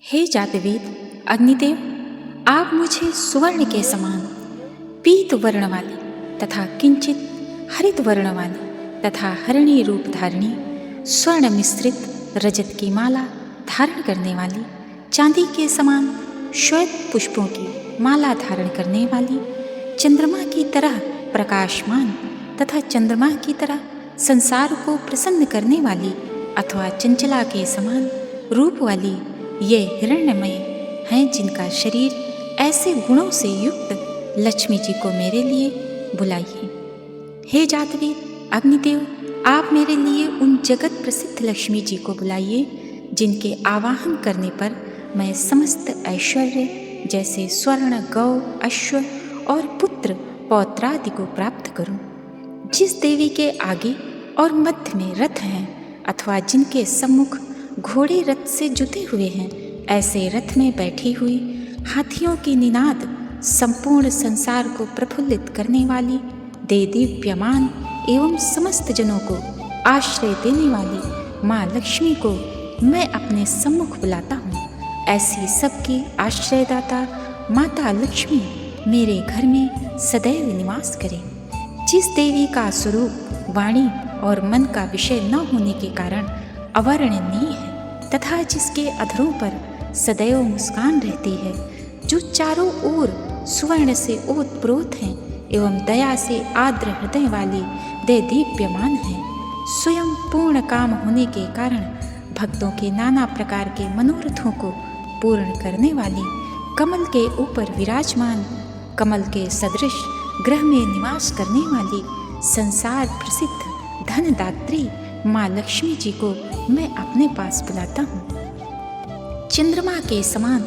हे जातवेद अग्निदेव, आप मुझे सुवर्ण के समान पीत वर्ण वाली तथा किंचित हरित वर्ण वाली तथा हरिणी रूप धारिणी स्वर्ण मिश्रित रजत की माला धारण करने वाली, चांदी के समान श्वेत पुष्पों की माला धारण करने वाली, चंद्रमा की तरह प्रकाशमान तथा चंद्रमा की तरह संसार को प्रसन्न करने वाली अथवा चंचला के समान रूप वाली ये हिरण्यमय हैं, जिनका शरीर ऐसे गुणों से युक्त लक्ष्मी जी को मेरे लिए बुलाइए। हे जातवेद अग्निदेव, आप मेरे लिए उन जगत प्रसिद्ध लक्ष्मी जी को बुलाइए, जिनके आवाहन करने पर मैं समस्त ऐश्वर्य जैसे स्वर्ण, गौ, अश्व और पुत्र पौत्रादि को प्राप्त करूं। जिस देवी के आगे और मध्य में रथ हैं अथवा जिनके सम्मुख घोड़े रथ से जुते हुए हैं, ऐसे रथ में बैठी हुई हाथियों की निनाद संपूर्ण संसार को प्रफुल्लित करने वाली, देदीप्यमान एवं समस्त जनों को आश्रय देने वाली माँ लक्ष्मी को मैं अपने सम्मुख बुलाता हूँ। ऐसी सबकी आश्रयदाता माता लक्ष्मी मेरे घर में सदैव निवास करे। जिस देवी का स्वरूप वाणी और मन का विषय न होने के कारण अवर्णनीय है तथा जिसके अधरों पर सदैव मुस्कान रहती है, जो चारों ओर सुवर्ण से ओतप्रोत हैं एवं दया से आर्द्र हृदय वाली देदीप्यमान है, स्वयं पूर्ण काम होने के कारण भक्तों के नाना प्रकार के मनोरथों को पूर्ण करने वाली, कमल के ऊपर विराजमान कमल के सदृश ग्रह में निवास करने वाली, संसार प्रसिद्ध धनदात्री माँ लक्ष्मी जी को मैं अपने पास बुलाता हूँ। चंद्रमा के समान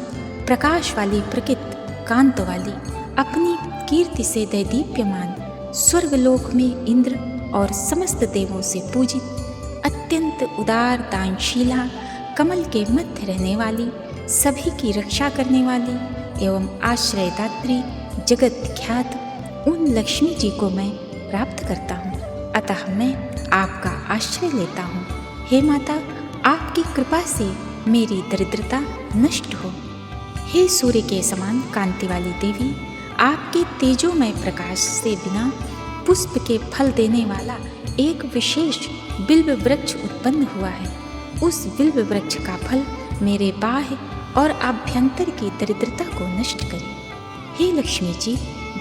प्रकाश वाली, प्रकृत कांत वाली, अपनी कीर्ति से दैदीप्यमान, स्वर्गलोक में इंद्र और समस्त देवों से पूजित, अत्यंत उदार दानशीला, कमल के मध्य रहने वाली, सभी की रक्षा करने वाली एवं आश्रयदात्री जगत ख्यात उन लक्ष्मी जी को मैं प्राप्त करता हूँ। अतः मैं आपका आश्रय लेता हूँ। हे माता, आपकी कृपा से मेरी दरिद्रता नष्ट हो। हे सूर्य के समान कांति वाली देवी, आपके तेजोमय प्रकाश से बिना पुष्प के फल देने वाला एक विशेष बिल्व वृक्ष उत्पन्न हुआ है। उस बिल्व वृक्ष का फल मेरे बाह्य और आभ्यंतर की दरिद्रता को नष्ट करे। हे लक्ष्मी जी,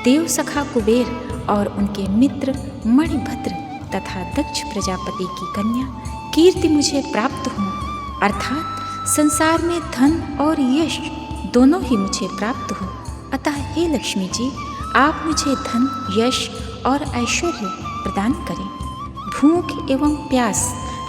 देव सखा कुबेर और उनके मित्र मणिभद्र तथा दक्ष प्रजापति की कन्या कीर्ति मुझे प्राप्त हो, अर्थात संसार में धन और यश दोनों ही मुझे प्राप्त हो। अतः हे लक्ष्मी जी, आप मुझे धन, यश और ऐश्वर्य प्रदान करें। भूख एवं प्यास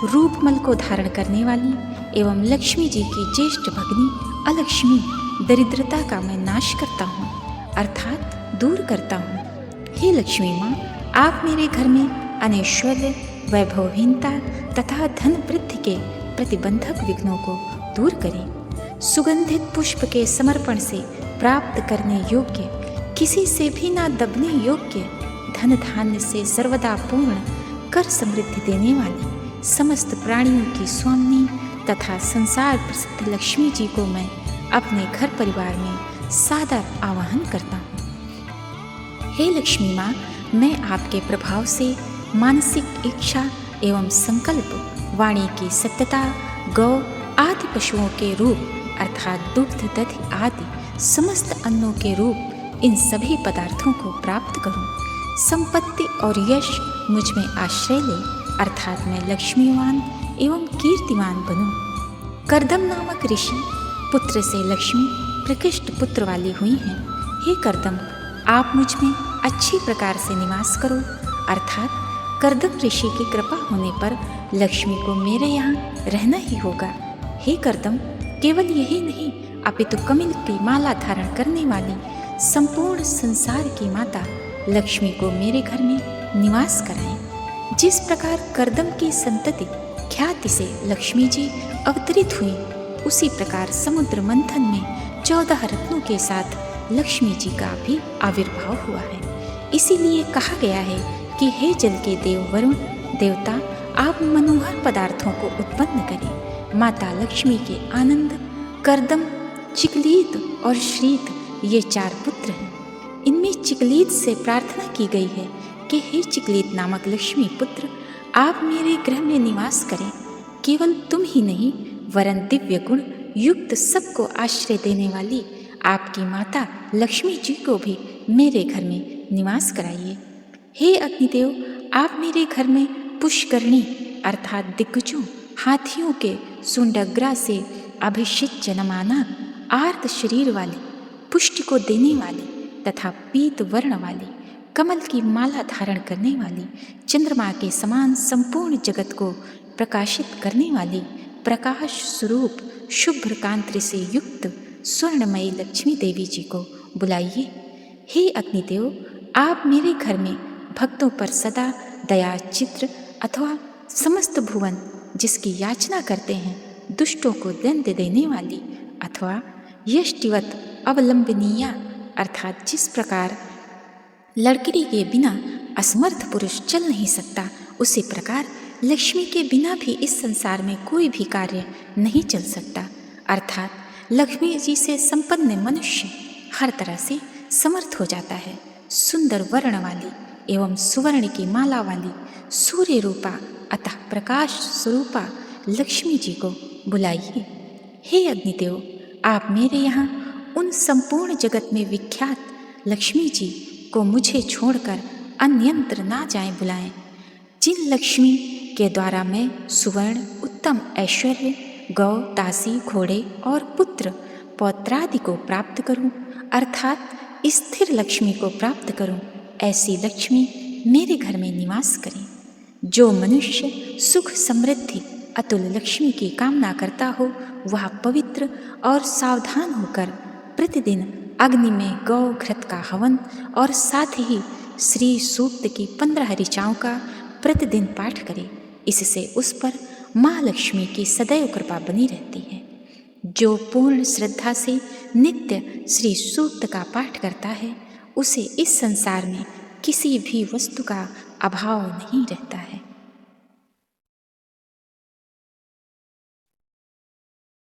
रूपमल को धारण करने वाली एवं लक्ष्मी जी की ज्येष्ठ भगिनी अलक्ष्मी दरिद्रता का मैं नाश करता हूँ, अर्थात दूर करता हूँ। हे लक्ष्मी माँ, आप मेरे घर में अनैश्वर्य, वैभवहीनता तथा धन वृद्धि के प्रतिबंधक विघ्नों को दूर करें। सुगंधित पुष्प के समर्पण से प्राप्त करने योग्य, किसी से भी ना दबने योग्य, धन धान्य से सर्वदा पूर्ण कर समृद्धि देने वाली, समस्त प्राणियों की स्वामिनी तथा संसार प्रसिद्ध लक्ष्मी जी को मैं अपने घर परिवार में सादर आवाहन करता हूँ। हे लक्ष्मी माँ, मैं आपके प्रभाव से मानसिक इच्छा एवं संकल्प, वाणी की सत्यता, गौ आदि पशुओं के रूप अर्थात दुग्ध, दधि आदि समस्त अन्नों के रूप इन सभी पदार्थों को प्राप्त करूं। संपत्ति और यश मुझ में आश्रय ले, अर्थात मैं लक्ष्मीवान एवं कीर्तिमान बनूं। कर्दम नामक ऋषि पुत्र से लक्ष्मी प्रकृष्ट पुत्र वाली हुई हैं। हे कर्दम, आप मुझ में अच्छी प्रकार से निवास करो, अर्थात कर्दम ऋषि की कृपा होने पर लक्ष्मी को मेरे यहाँ रहना ही होगा। हे कर्दम, केवल यही नहीं अपितु कमल की माला धारण करने वाली संपूर्ण संसार की माता लक्ष्मी को मेरे घर में निवास कराएं। जिस प्रकार कर्दम की संतति ख्याति से लक्ष्मी जी अवतरित हुई, उसी प्रकार समुद्र मंथन में 14 रत्नों के साथ लक्ष्मी जी का भी आविर्भाव हुआ है। इसीलिए कहा गया है कि हे जल के देव वरुण देवता, आप मनोहर पदार्थों को उत्पन्न करें। माता लक्ष्मी के आनंद कर्दम चिकलीत और श्रीत ये 4 पुत्र हैं। इनमें चिकलीत से प्रार्थना की गई है कि हे चिकलीत नामक लक्ष्मी पुत्र, आप मेरे गृह में निवास करें। केवल तुम ही नहीं वरन दिव्य गुण युक्त सबको आश्रय देने वाली आपकी माता लक्ष्मी जी को भी मेरे घर में निवास कराइए। हे अग्निदेव, आप मेरे घर में पुष्करणी अर्थात दिग्गजों, हाथियों के सुंडग्रा से अभिषिक्त जनमाना आर्त शरीर वाली, पुष्टि को देने वाली तथा पीत वर्ण वाली, कमल की माला धारण करने वाली, चंद्रमा के समान संपूर्ण जगत को प्रकाशित करने वाली, प्रकाश स्वरूप शुभ्र कांति से युक्त स्वर्णमयी लक्ष्मी देवी जी को बुलाइए। हे अग्निदेव, आप मेरे घर में भक्तों पर सदा दया चित्र अथवा समस्त भुवन जिसकी याचना करते हैं, दुष्टों को दंड देने वाली अथवा यष्टिवत अवलंबनीय अर्थात जिस प्रकार लड़की के बिना असमर्थ पुरुष चल नहीं सकता, उसी प्रकार लक्ष्मी के बिना भी इस संसार में कोई भी कार्य नहीं चल सकता। अर्थात लक्ष्मी जी से संपन्न मनुष्य हर तरह से समर्थ हो जाता है। सुंदर वर्ण वाली एवं सुवर्ण की माला वाली सूर्य रूपा अतः प्रकाश स्वरूपा लक्ष्मी जी को बुलाइए। हे अग्निदेव, आप मेरे यहाँ उन संपूर्ण जगत में विख्यात लक्ष्मी जी को मुझे छोड़कर अन्यंत्र ना जाएं बुलाएं, जिन लक्ष्मी के द्वारा मैं सुवर्ण उत्तम ऐश्वर्य गौ दासी घोड़े और पुत्र पौत्रादि को प्राप्त करूं, अर्थात स्थिर लक्ष्मी को प्राप्त करूं। ऐसी लक्ष्मी मेरे घर में निवास करें। जो मनुष्य सुख समृद्धि अतुल लक्ष्मी की कामना करता हो, वह पवित्र और सावधान होकर प्रतिदिन अग्नि में गौ घृत का हवन और साथ ही श्री सूक्त की 15 ऋचाओं का प्रतिदिन पाठ करे। इससे उस पर माँ लक्ष्मी की सदैव कृपा बनी रहती है। जो पूर्ण श्रद्धा से नित्य श्री सूक्त का पाठ करता है, उसे इस संसार में किसी भी वस्तु का अभाव नहीं रहता है।